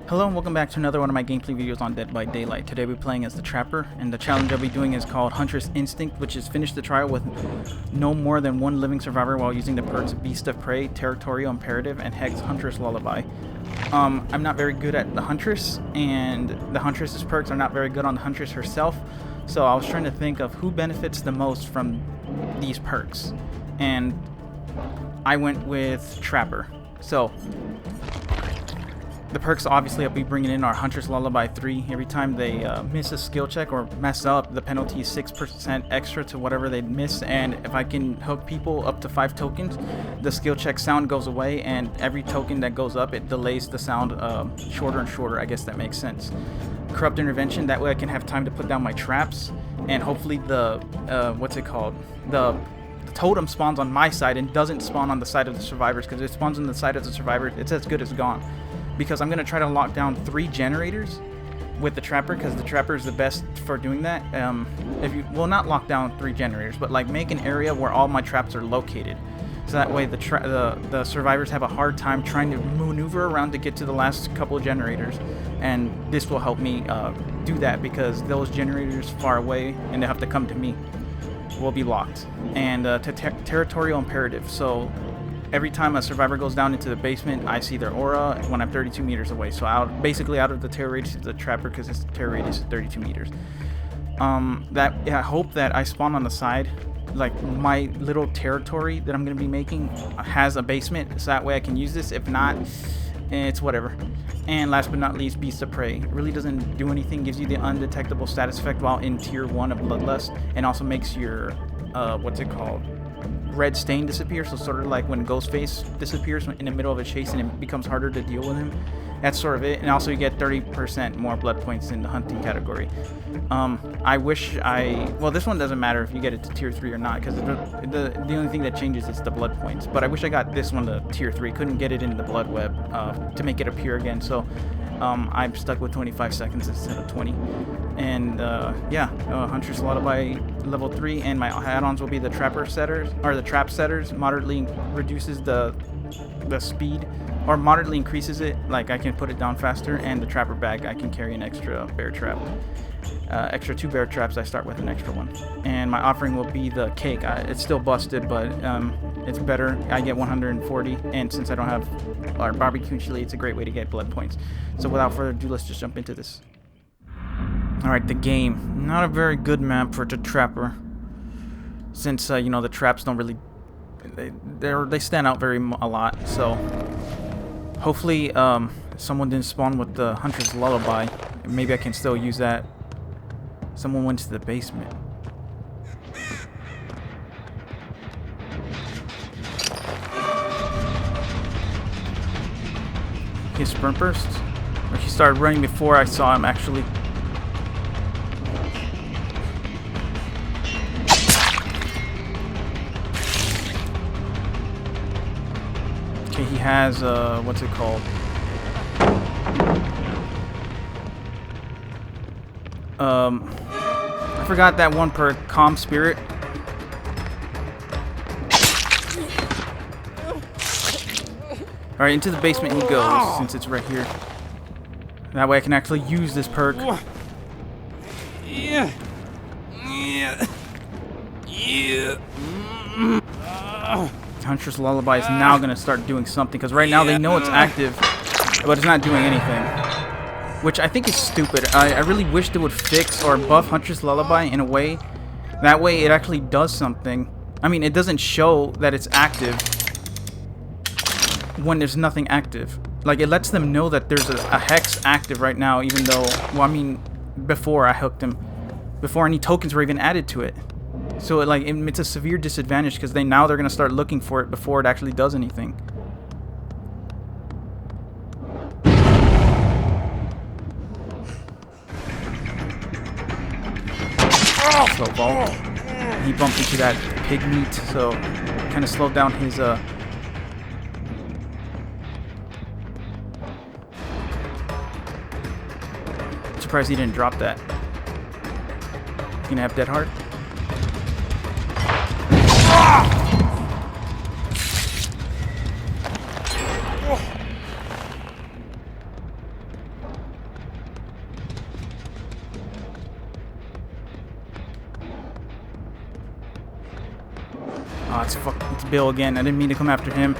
Hello and welcome back to another one of my gameplay videos on Dead by Daylight. Today we're playing as the Trapper, and the challenge I'll be doing is called Huntress Instinct, which is finish the trial with no more than one living survivor while using the perks Beast of Prey, Territorial Imperative, and Hex Huntress Lullaby. I'm not very good at the Huntress, and the Huntress's perks are not very good on the Huntress herself, so I was trying to think of who benefits the most from these perks, and I went with Trapper. So the perks obviously I'll be bringing in are Huntress Lullaby 3. Every time they miss a skill check or mess up, the penalty is 6% extra to whatever they miss, and if I can hook people up to 5 tokens, the skill check sound goes away, and every token that goes up, it delays the sound shorter and shorter. I guess that makes sense. Corrupt Intervention, that way I can have time to put down my traps, and hopefully the the totem spawns on my side and doesn't spawn on the side of the survivors, because if it spawns on the side of the survivor, it's as good as gone. Because I'm going to try to lock down 3 generators with the Trapper, because the Trapper is the best for doing that. If you will not lock down 3 generators, but like make an area where all my traps are located, so that way the survivors have a hard time trying to maneuver around to get to the last couple of generators, and this will help me do that, because those generators far away and they have to come to me will be locked. And Territorial Imperative, so every time a survivor goes down into the basement, I see their aura when I'm 32 meters away. So basically out of the terror radius of the Trapper, because its terror radius is 32 meters. I hope that I spawn on the side, like my little territory that I'm going to be making has a basement, so that way I can use this. If not, it's whatever. And last but not least, Beast of Prey. It really doesn't do anything, gives you the undetectable status effect while in tier 1 of Bloodlust, and also makes your, red stain disappear, so sort of like when Ghostface disappears in the middle of a chase and it becomes harder to deal with him. That's sort of it. And also you get 30% more blood points in the hunting category. I wish well, this one doesn't matter if you get it to tier 3 or not, because the only thing that changes is the blood points. But I wish I got this one to tier 3. Couldn't get it in the blood web to make it appear again, so I'm stuck with 25 seconds instead of 20. And Huntress Lullaby level 3, and my add-ons will be the Trapper setters, or the Trap setters. Moderately reduces the speed, or moderately increases it, like I can put it down faster. And the Trapper bag, I can carry an extra bear trap, extra 2 bear traps. I start with an extra one. And my offering will be the cake. It's still busted, but it's better. I get 140, and since I don't have our barbecue chili, it's a great way to get blood points. So without further ado, let's just jump into this. Alright, the game. Not a very good map for the Trapper, since the traps don't really, they stand out a lot. So hopefully someone didn't spawn with the Huntress Lullaby. Maybe I can still use that. Someone went to the basement. His sprint burst? Or he started running before I saw him actually. Okay, he has what's it called? I forgot that one perk, Calm Spirit. Alright, into the basement he goes, since it's right here. That way I can actually use this perk. Yeah. Huntress Lullaby is now going to start doing something, because right now they know it's active, but it's not doing anything, which I think is stupid. I really wish they would fix or buff Huntress Lullaby in a way, that way it actually does something. I mean, it doesn't show that it's active when there's nothing active. Like, it lets them know that there's a hex active right now, even though, well, I mean, before I hooked him, before any tokens were even added to it. So it's a severe disadvantage, because they're going to start looking for it before it actually does anything. Slow ball. He bumped into that pig meat, so kind of slowed down his surprised he didn't drop that. You gonna have Dead Hard? It's Bill again. I didn't mean to come after him.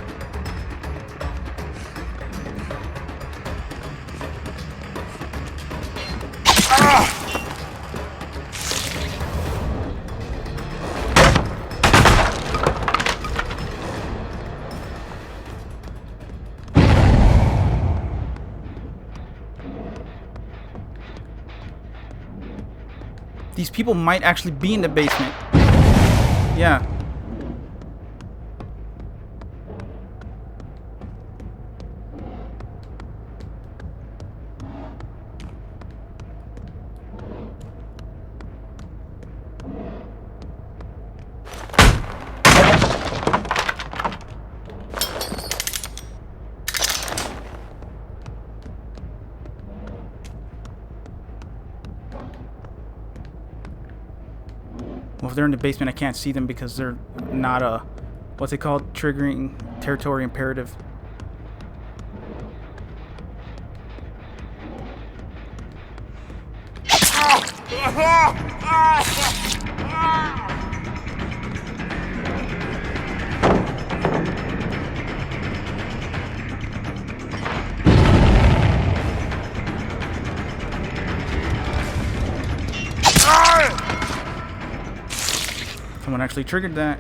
These people might actually be in the basement. Yeah. Well, if they're in the basement, I can't see them because they're not what's it called? Triggering territory imperative. Someone actually triggered that,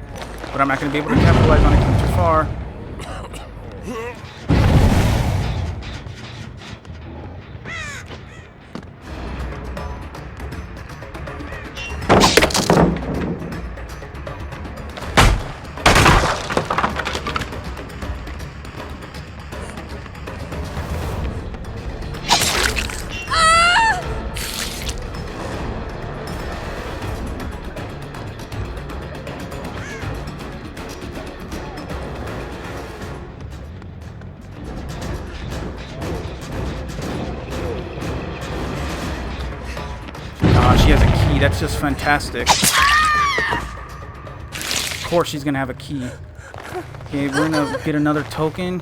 but I'm not going to be able to capitalize on it because I'm too far. She has a key. That's just fantastic. Of course she's gonna have a key. Okay, we're gonna get another token.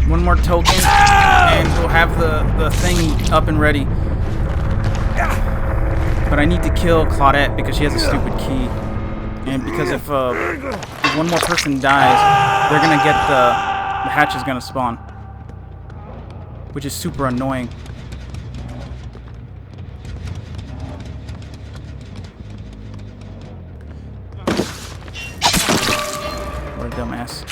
One more token, and we'll have the thing up and ready. But I need to kill Claudette because she has a stupid key. And because if one more person dies, they're gonna get the hatch is gonna spawn, which is super annoying. What a dumbass.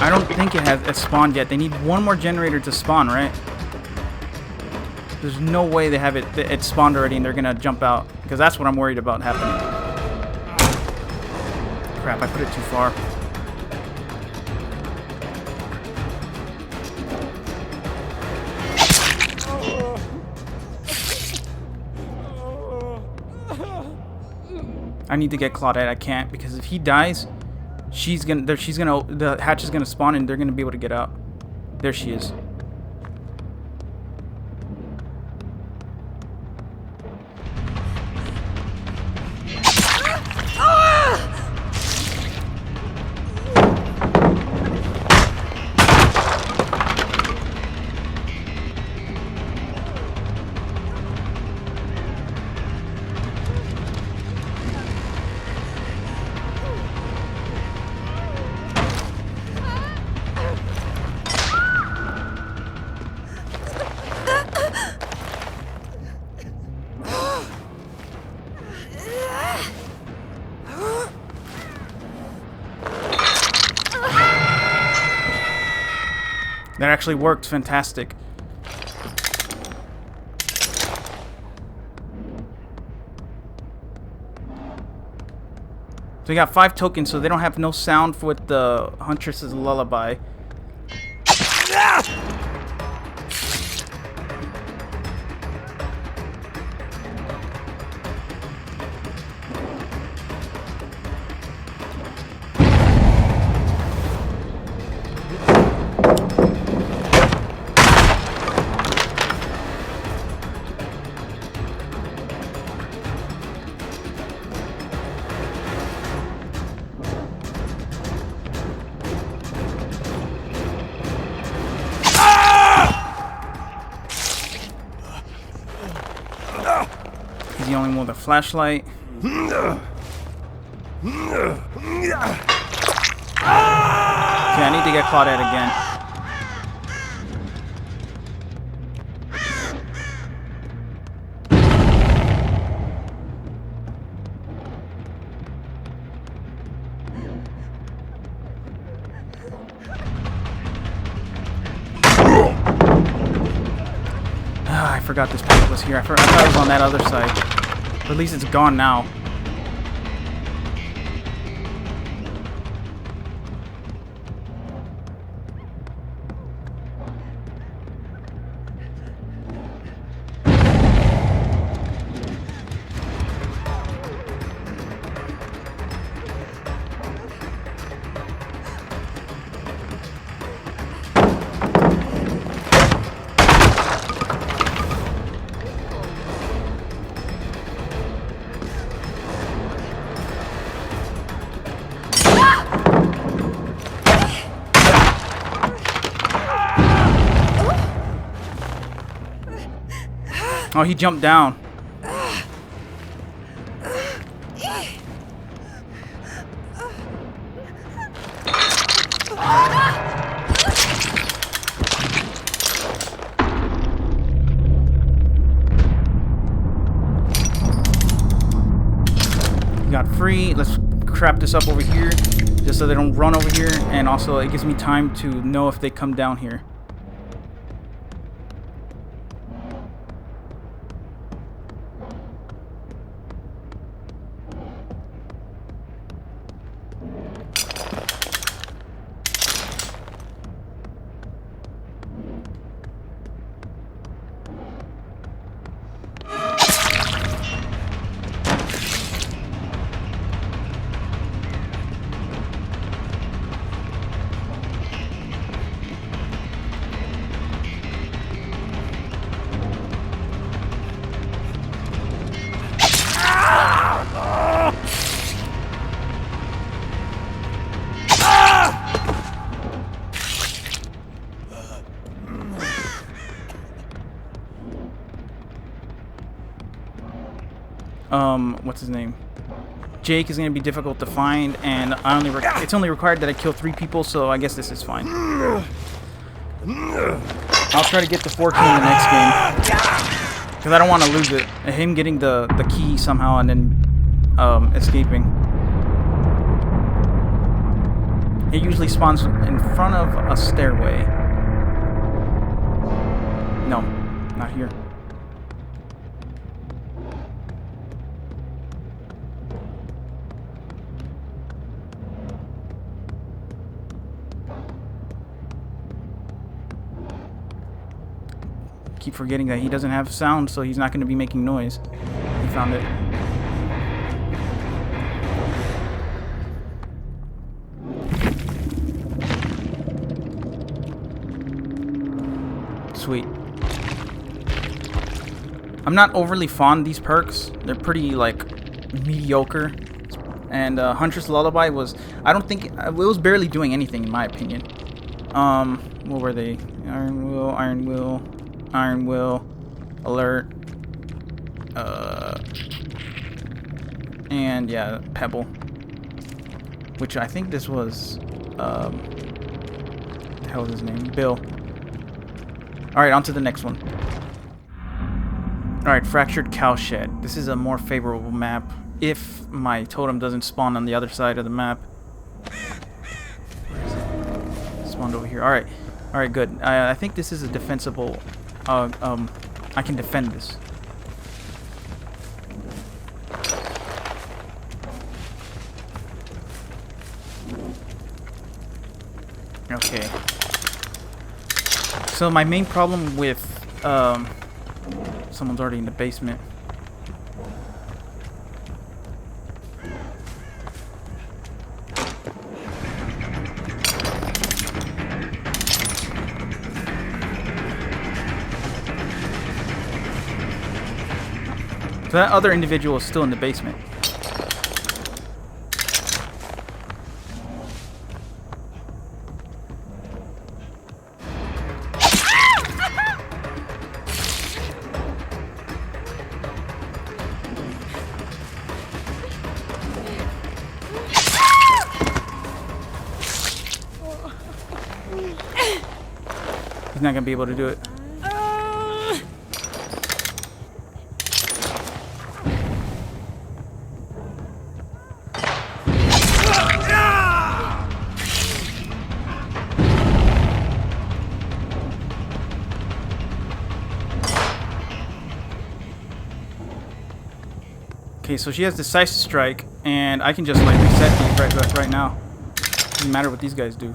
I don't think it has spawned yet. They need one more generator to spawn, right? There's no way they have it spawned already and they're gonna jump out, because that's what I'm worried about happening. Crap, I put it too far. I need to get Claudette. I can't, because if he dies, the hatch is gonna spawn and they're gonna be able to get out. There she is. That actually worked. Fantastic. So we got 5 tokens, so they don't have no sound with the Huntress's lullaby. He's the only one with a flashlight. Okay, I need to get Claudette again. I forgot this packet was here. I thought it was on that other side. But at least it's gone now. Oh, he jumped down. He got free. Let's crap this up over here, just so they don't run over here, and also it gives me time to know if they come down here. What's his name? Jake is going to be difficult to find, and it's only required that I kill 3 people, so I guess this is fine. I'll try to get the 4 key in the next game, because I don't want to lose it. Him getting the key somehow and then escaping. It usually spawns in front of a stairway. No, not here. Keep forgetting that he doesn't have sound, so he's not going to be making noise. He found it. Sweet. I'm not overly fond of these perks. They're pretty, like, mediocre. And Huntress Lullaby was... I don't think... It was barely doing anything, in my opinion. What were they? Iron Will... Iron Will, Alert, and yeah, Pebble, which I think this was, what the hell is his name? Bill. Alright, on to the next one. Alright, Fractured Cowshed. This is a more favorable map if my totem doesn't spawn on the other side of the map. Where is it? It spawned over here. Alright. Alright, good. I think this is a defensible... I can defend this. Okay. So my main problem with... someone's already in the basement. So that other individual is still in the basement. He's not gonna be able to do it. Okay, so she has Decisive Strike, and I can just like reset these right now. Doesn't matter what these guys do.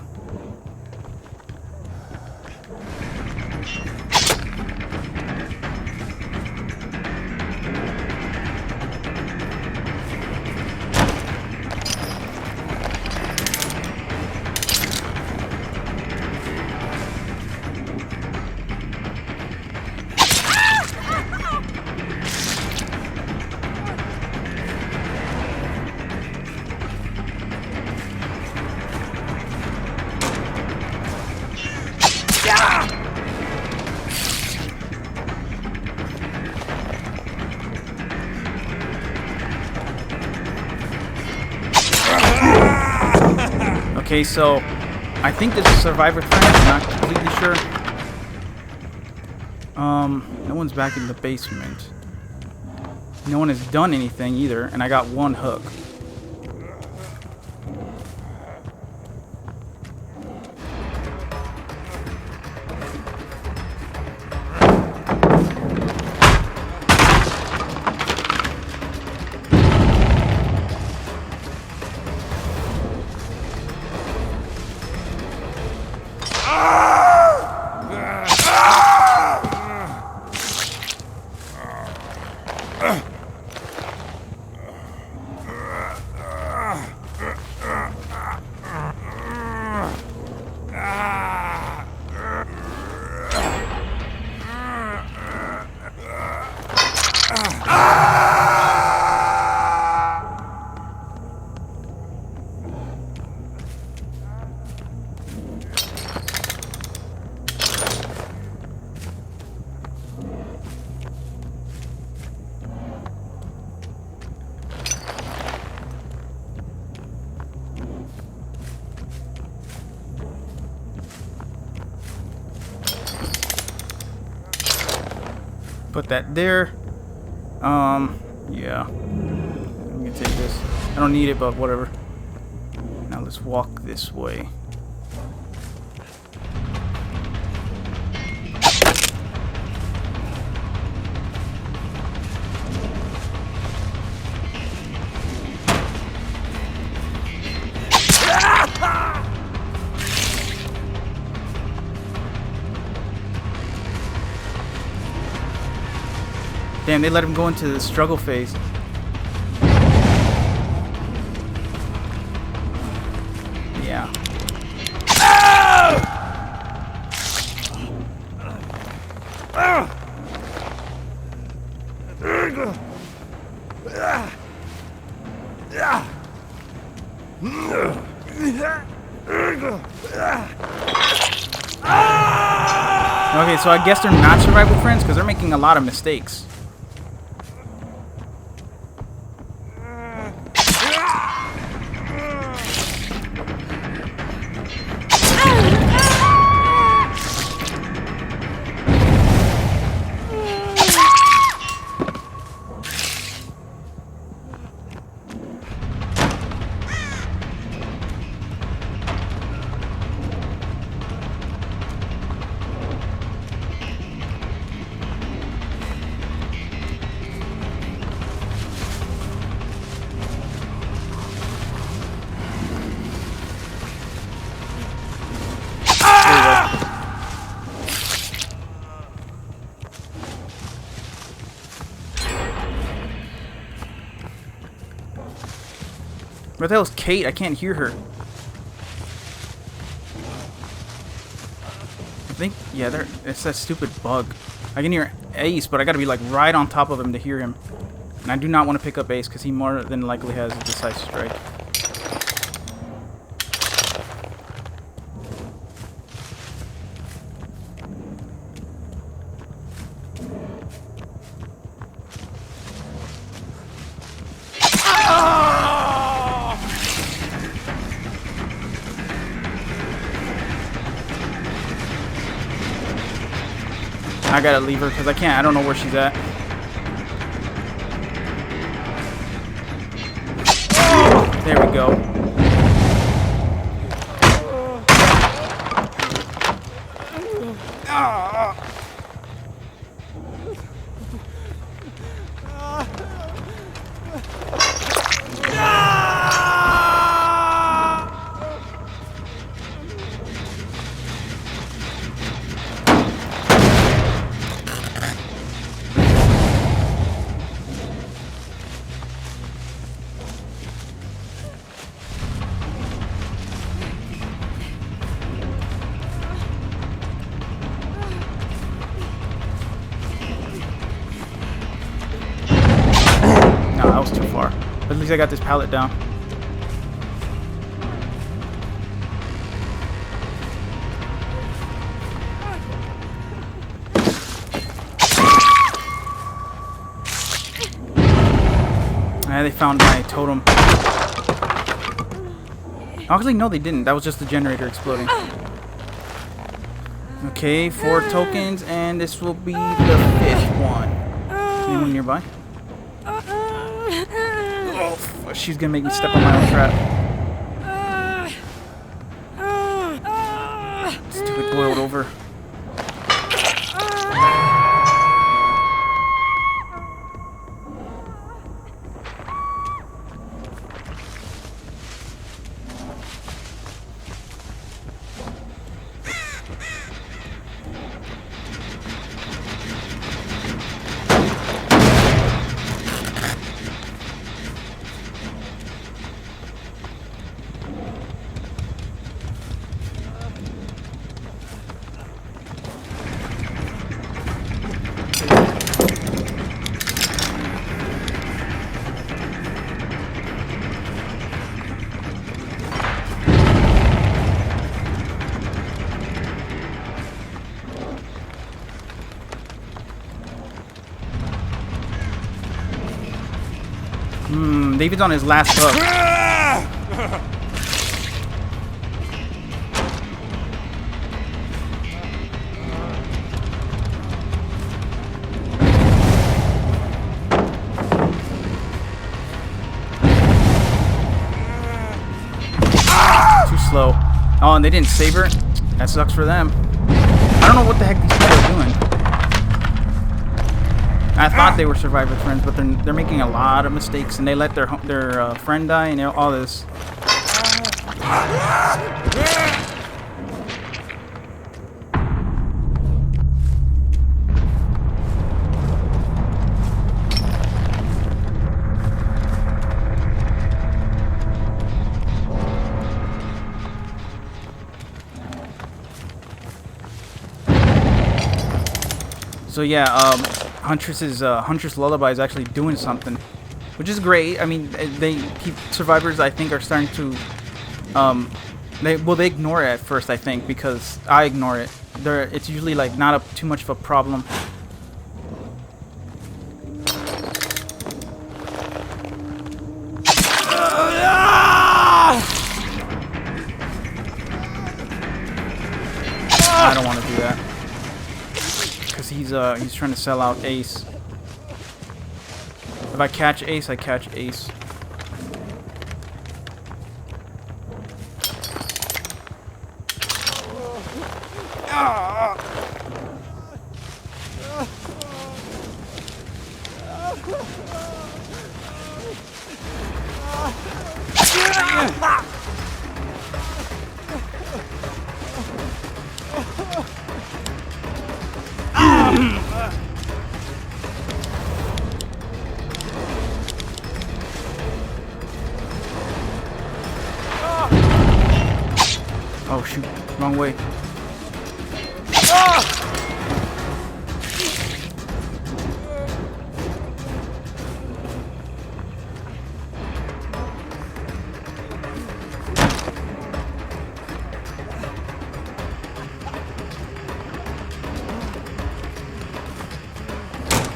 Okay, so I think this is Survivor Friend. I'm not completely sure. No one's back in the basement. No one has done anything either, and I got one hook. Put that there. Yeah. I'm gonna take this. I don't need it, but whatever. Now let's walk this way. Damn, they let him go into the struggle phase. Yeah. Okay, so I guess they're not survival friends because they're making a lot of mistakes. Where the hell's Kate? I can't hear her. I think, yeah, there. It's that stupid bug. I can hear Ace, but I gotta be like right on top of him to hear him. And I do not want to pick up Ace because he more than likely has a decisive strike. I gotta leave her because I can't. I don't know where she's at. There we go. That was too far. But at least I got this pallet down. They found my totem. Actually, no, they didn't. That was just the generator exploding. Okay, 4 tokens, and this will be the 5th one. Anyone nearby? Oh, she's gonna make me step on my own trap. Stupid boiled over. David's on his last hook. Too slow. Oh, and they didn't save her? That sucks for them. I don't know what the heck these people are doing. I thought they were survivor friends, but they're making a lot of mistakes, and they let their friend die, and all this. So yeah, Huntress Lullaby is actually doing something, which is great. I mean, survivors, I think, are starting to they ignore it at first, I think, because I ignore it. It's usually like not too much of a problem. I don't want to do that. He's trying to sell out Ace. If I catch Ace, I catch Ace. shoot, wrong way.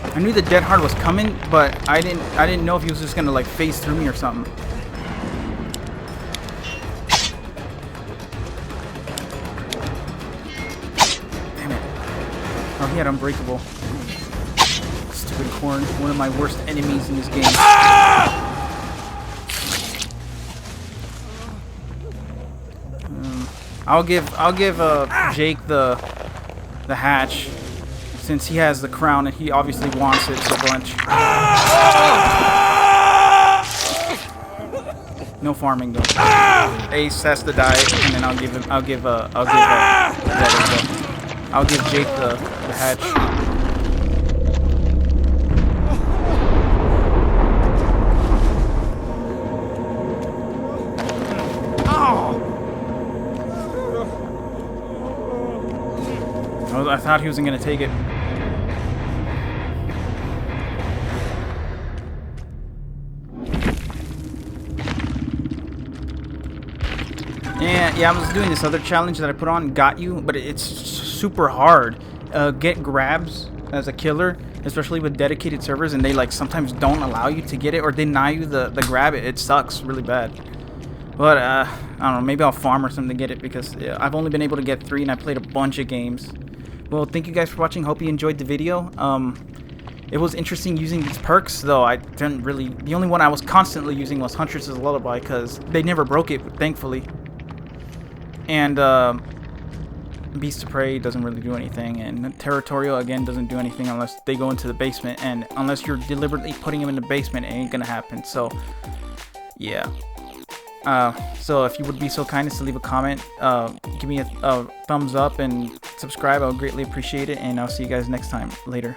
I knew the dead hard was coming, but I didn't know if he was just gonna like phase through me or something. Damn it. Oh, he had unbreakable. Stupid corn, one of my worst enemies in this game. I'll give Jake the hatch, since he has the crown and he obviously wants it so bunch. No farming though. Ace has to die, and then I'll give Jake the hatch. I thought he wasn't gonna take it. Yeah, I was doing this other challenge that I put on, Got You, but it's super hard. Get grabs as a killer, especially with dedicated servers, and they like sometimes don't allow you to get it or deny you the grab. It sucks really bad. But I don't know, maybe I'll farm or something to get it, because I've only been able to get 3 and I played a bunch of games. Well, thank you guys for watching. Hope you enjoyed the video. It was interesting using these perks, though I didn't really... The only one I was constantly using was Huntress's Lullaby, because they never broke it, thankfully. And Beast of Prey doesn't really do anything, and Territorial, again, doesn't do anything unless they go into the basement, and unless you're deliberately putting them in the basement, it ain't gonna happen. So, yeah. So if you would be so kind as to leave a comment, give me a thumbs up and subscribe, I would greatly appreciate it, and I'll see you guys next time. Later.